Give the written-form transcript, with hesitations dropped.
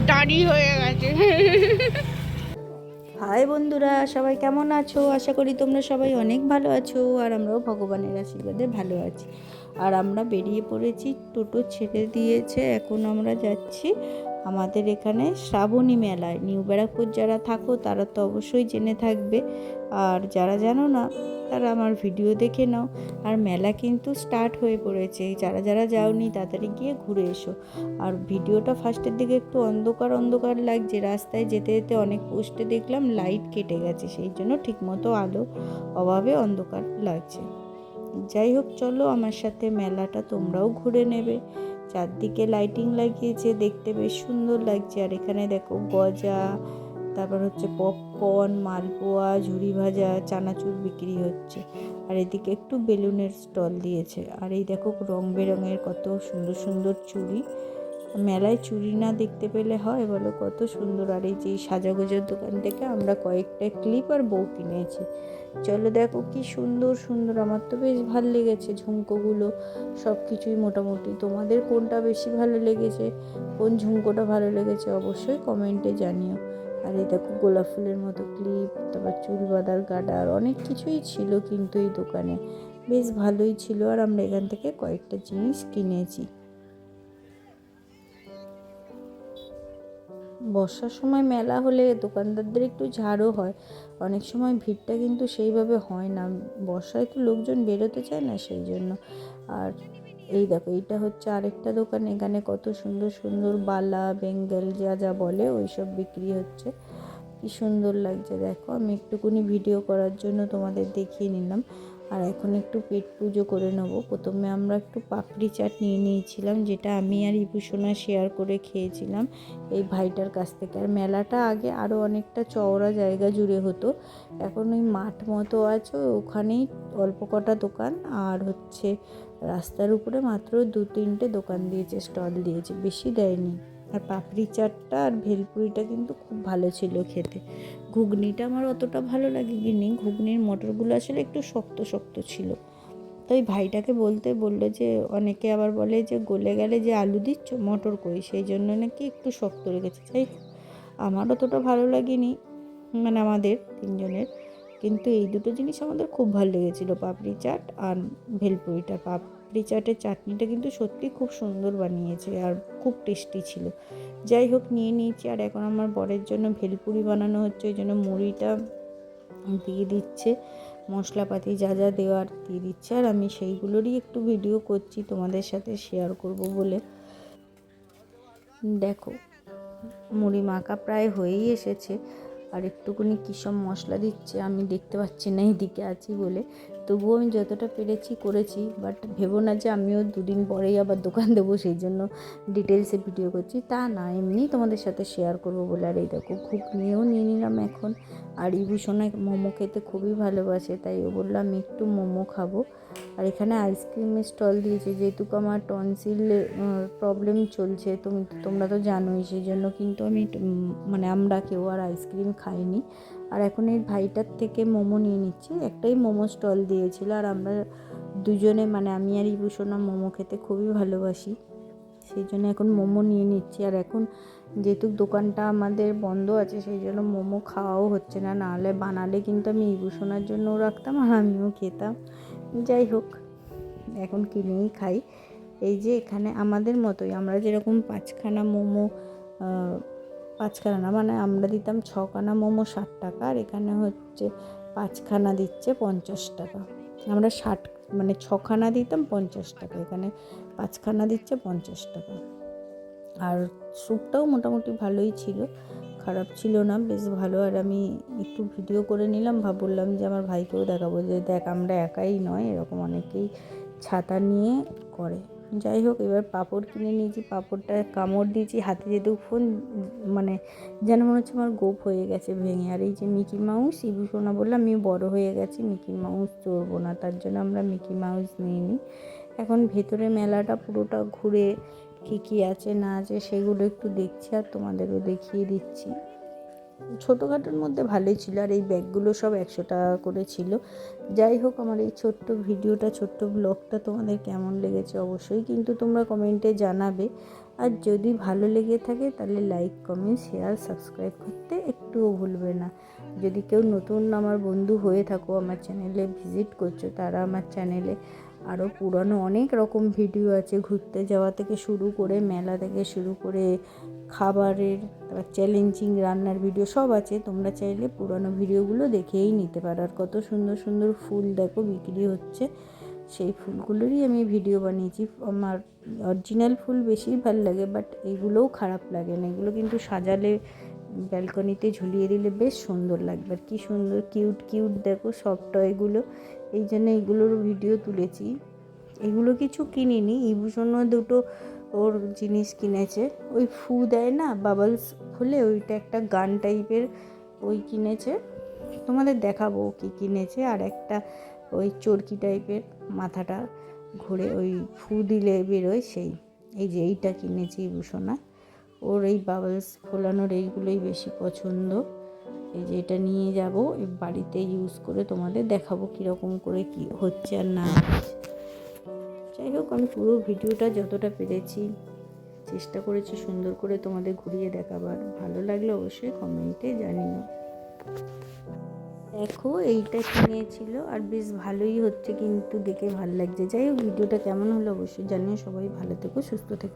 দাড়ি হয়ে গেছে। হাই বন্ধুরা, সবাই কেমন আছো? আশা করি তোমরা সবাই অনেক ভালো আছো, আর আমরাও ভগবানের আশীর্বাদে ভালো আছি। আর আমরা বেরিয়ে পড়েছি, টোটো ছেড়ে দিয়েছে, এখন আমরা যাচ্ছি আমাদের এখানে শ্রাবণী মেলায়। নিউ ব্যারাকপুর যারা থাকো তারা তো অবশ্যই জেনে থাকবে, আর যারা জানো না তারা আমার ভিডিও দেখে নাও। আর মেলা কিন্তু স্টার্ট হয়ে পড়েছে, যারা যারা যাওনি তাড়াতাড়ি গিয়ে ঘুরে এসো। আর ভিডিওটা ফার্স্টের দিকে একটু অন্ধকার অন্ধকার লাগছে, রাস্তায় যেতে যেতে অনেক পোস্টে দেখলাম লাইট কেটে গেছে, সেই জন্য ঠিকমতো আলো অভাবে অন্ধকার লাগছে। যাই হোক, চলো আমার সাথে মেলাটা তোমরাও ঘুরে নেবে। চারদিকে লাইটিং লাগিয়েছে, দেখতে বেশ সুন্দর লাগছে। আর এখানে দেখো গজা, তারপর হচ্ছে পপকর্ন, মালপোয়া, ঝুরি ভাজা, চানাচুর বিক্রি হচ্ছে। আর এদিকে একটু বেলুনের স্টল দিয়েছে। আর এই দেখো রং বেরঙের কত সুন্দর সুন্দর চুড়ি। মেলায় চুড়ি না দেখতে পেলে হয় বলো, কত সুন্দর। আর এই যে সাজাগোজার দোকান থেকে আমরা কয়েকটা ক্লিপ আর বউ কিনেছি। চলো দেখো কি সুন্দর সুন্দর, আমার তো বেশ ভালো লেগেছে ঝুমকোগুলো, সব কিছুই মোটামুটি। তোমাদের কোনটা বেশি ভালো লেগেছে, কোন ঝুমকোটা ভালো লেগেছে অবশ্যই কমেন্টে জানিও। আর এই দেখো গোলাপ ফুলের মতো ক্লিপ, তারপর চুল বাঁধার গার্ডার, অনেক কিছুই ছিল কিন্তু এই দোকানে, বেশ ভালোই ছিল। আর আমরা এখান থেকে কয়েকটা জিনিস কিনেছি। বর্ষার সময় মেলা হলে দোকানদারদের একটু ঝাড়ও হয়, অনেক সময় ভিড়টা কিন্তু সেইভাবে হয় না, বর্ষায় তো লোকজন বেরোতে চায় না সেই জন্য। আর এই দেখো, এইটা হচ্ছে আরেকটা দোকান, এখানে কত সুন্দর সুন্দর বালা, বেঙ্গল যা যা বলে ওই সব বিক্রি হচ্ছে। কি সুন্দর লাগছে দেখো, আমি একটুকুনি ভিডিও করার জন্য তোমাদের দেখিয়ে নিলাম। আর এখন একটু পেট পুজো করে নেবো। প্রথমে আমরা একটু পাপড়ি চাট নিয়ে নিয়েছিলাম, যেটা আমি আর ইপুসোনা শেয়ার করে খেয়েছিলাম এই ভাইটার কাছ থেকে। আর মেলাটা আগে আরও অনেকটা চওড়া জায়গা জুড়ে হতো, এখন ওই মাঠ মতো আছে, ওখানেই অল্প কটা দোকান। আর হচ্ছে রাস্তার উপরে মাত্র 2-3টে দোকান দিয়েছে, স্টল দিয়েছে, বেশি দেয়নি। আর পাপড়ি চাটটা আর ভেলপুরিটা কিন্তু খুব ভালো ছিল খেতে। ঘুগনিটা আমার অতটা ভালো লাগেনি, ঘুগনির মটরগুলো আসলে একটু শক্ত শক্ত ছিল। তো ওই ভাইটাকে বললো যে অনেকে আবার বলে যে গলে গেলে যে আলু দিচ্ছ, মটর কই, সেই জন্য নাকি একটু শক্ত রেখেছে। যাই হোক, আমার অতটা ভালো লাগেনি, মানে আমাদের তিনজনের। কিন্তু এই দুটো জিনিস আমাদের খুব ভালো লেগেছিলো, পাপড়ি চাট আর ভেলপুরিটা। পাপড়ি চাটের চাটনিটা কিন্তু সত্যি খুব সুন্দর বানিয়েছে আর খুব টেস্টি ছিল। যাই হোক, নিয়ে নিয়েছি। আর এখন আমার বরের জন্য ভেলপুরি বানানো হচ্ছে, ওই জন্য মুড়িটা দিয়ে দিচ্ছে, মশলাপাতি যা যা দেওয়ার দিয়ে দিচ্ছে। আর আমি সেইগুলোরই একটু ভিডিও করছি তোমাদের সাথে শেয়ার করব বলে। দেখো, মুড়ি মাখা প্রায় হয়েই এসেছে। আর একটুকুনি কী সব মশলা দিচ্ছে আমি দেখতে পাচ্ছি না এদিকে আছি বলে, তবুও আমি যতটা পেরেছি করেছি। বাট ভেবো না যে আমিও 2 দিন পরেই আবার দোকান দেবো, সেই জন্য ডিটেলসে ভিডিও করছি, তা না, এমনি তোমাদের সাথে শেয়ার করব বলে। আর এই দেখো ঘুগনিও নিয়ে নিলাম এখন। আর ইভূষণা মোমো খেতে খুবই ভালোবাসে, তাই ও বললো আমি একটু মোমো খাবো। আর এখানে আইসক্রিমের স্টল দিয়েছে, যেহেতু আমার টনসিল প্রবলেম চলছে, তোমরা তো জানোই, সেই জন্য কিন্তু আমি মানে আমরা কেউ আর আইসক্রিম খাইনি। আর এখন এই ভাইটার থেকে মোমো নিয়ে নিচ্ছি, একটাই মোমো স্টল দিয়েছিল। আর আমরা দুজনে, মানে আমি আর ইভূষণা মোমো খেতে খুবই ভালোবাসি, সেই জন্য এখন মোমো নিয়ে নিচ্ছি। আর এখন যেহেতু দোকানটা আমাদের বন্ধ আছে, সেই জন্য মোমো খাওয়াও হচ্ছে না, নাহলে বানালে কিন্তু আমি ইভূষণার জন্যও রাখতাম আর আমিও খেতাম। যাই হোক, এখন কিনেই খাই। এই যে এখানে আমাদের মতোই, আমরা যেরকম 5খানা মোমো, 5খানা না, মানে আমরা দিতাম 6খানা মোমো 60 টাকা, আর এখানে হচ্ছে 5খানা দিচ্ছে 50 টাকা। আমরা 60, মানে 6খানা দিতাম 50 টাকা, এখানে 5খানা দিচ্ছে 50 টাকা। আর স্যুপটাও মোটামুটি ভালোই ছিল, খারাপ ছিল না, বেশ ভালো। আর আমি একটু ভিডিও করে নিলাম, বললাম যে আমার ভাইকেও দেখাবো যে দেখ আমরা একাই নয়, এরকম অনেকেই ছাতা নিয়ে করে। যাই হোক, এবার পাঁপড় কিনে নিয়েছি, পাঁপড়টা কামড় দিয়েছি হাতে, যেহেতু ফোন, মানে যেন মনে হচ্ছে আমার গোপ হয়ে গেছে ভেঙে। আর এই যে মিকি মাউস, ইভূষণা বললাম আমি বড় হয়ে গেছি, মিকি মাউস চড়বো না, তার জন্য আমরা মিকি মাউস নিয়ে নিই। এখন ভেতরে মেলাটা পুরোটা ঘুরে কী কী আছে না আছে সেগুলো একটু দেখছি, আর তোমাদেরও দেখিয়ে দিচ্ছি। ছোটোখাটোর মধ্যে ভালোই ছিল। আর এই ব্যাগগুলো সব 100 টাকা করে ছিল। যাই হোক, আমার এই ছোট্ট ভিডিওটা, ছোট্ট ব্লগটা তোমাদের কেমন লেগেছে অবশ্যই কিন্তু তোমরা কমেন্টে জানাবে। আর যদি ভালো লেগে থাকে তাহলে লাইক, কমেন্ট, শেয়ার, সাবস্ক্রাইব করতে একটুও ভুলবে না। যদি কেউ নতুন আমার বন্ধু হয়ে থাকো, আমার চ্যানেলে ভিজিট করছো, তারা আমার চ্যানেলে আরও পুরানো অনেক রকম ভিডিও আছে, ঘুরতে যাওয়া থেকে শুরু করে, মেলা থেকে শুরু করে, খাবারের, তারপর চ্যালেঞ্জিং রান্নার ভিডিও সব আছে। তোমরা চাইলে পুরানো ভিডিওগুলো দেখেই নিতে পারো। আর কত সুন্দর সুন্দর ফুল দেখো বিক্রি হচ্ছে, সেই ফুলগুলোরই আমি ভিডিও বানিয়েছি। আমার অরিজিনাল ফুল বেশি ভালো লাগে, বাট এগুলোও খারাপ লাগে না। এগুলো কিন্তু সাজালে, ব্যালকনিতে ঝুলিয়ে দিলে বেশ সুন্দর লাগবে। আর কী সুন্দর কিউট কিউট দেখো সব টয়গুলো, এই জন্য এগুলোর ভিডিও তুলেছি। এগুলো কিছু কিনিনি, ইভূষণও দুটো ওর জিনিস কিনেছে। ওই ফু দেয় না বাবলস খুলে, ওইটা একটা গান টাইপের ওই কিনেছে, তোমাদের দেখাবো কি কিনেছে। আর একটা ওই চরকি টাইপের মাথাটা ঘুরে ওই ফু দিলে বেরোয় সেই, এই যে এইটা কিনেছি ইভূষণা। ওর এই বাবলস ফোলানোর এইগুলোই বেশি পছন্দ। এই যে এটা নিয়ে যাব, বাড়িতে ইউজ করে তোমাদের দেখাবো কীরকম করে কী হচ্ছে আর না হচ্ছে। যাই হোক, আমি পুরো ভিডিওটা যতটা পেরেছি চেষ্টা করেছি সুন্দর করে তোমাদের ঘুরিয়ে দেখাবার। ভালো লাগলে অবশ্যই কমেন্টে জানিও। দেখো এইটা কিনেছিল, আর বেশ ভালোই হচ্ছে কিন্তু দেখে ভালো লাগছে। যাই হোক, ভিডিওটা কেমন হলো অবশ্যই জানিও। সবাই ভালো থেকো, সুস্থ থেকো।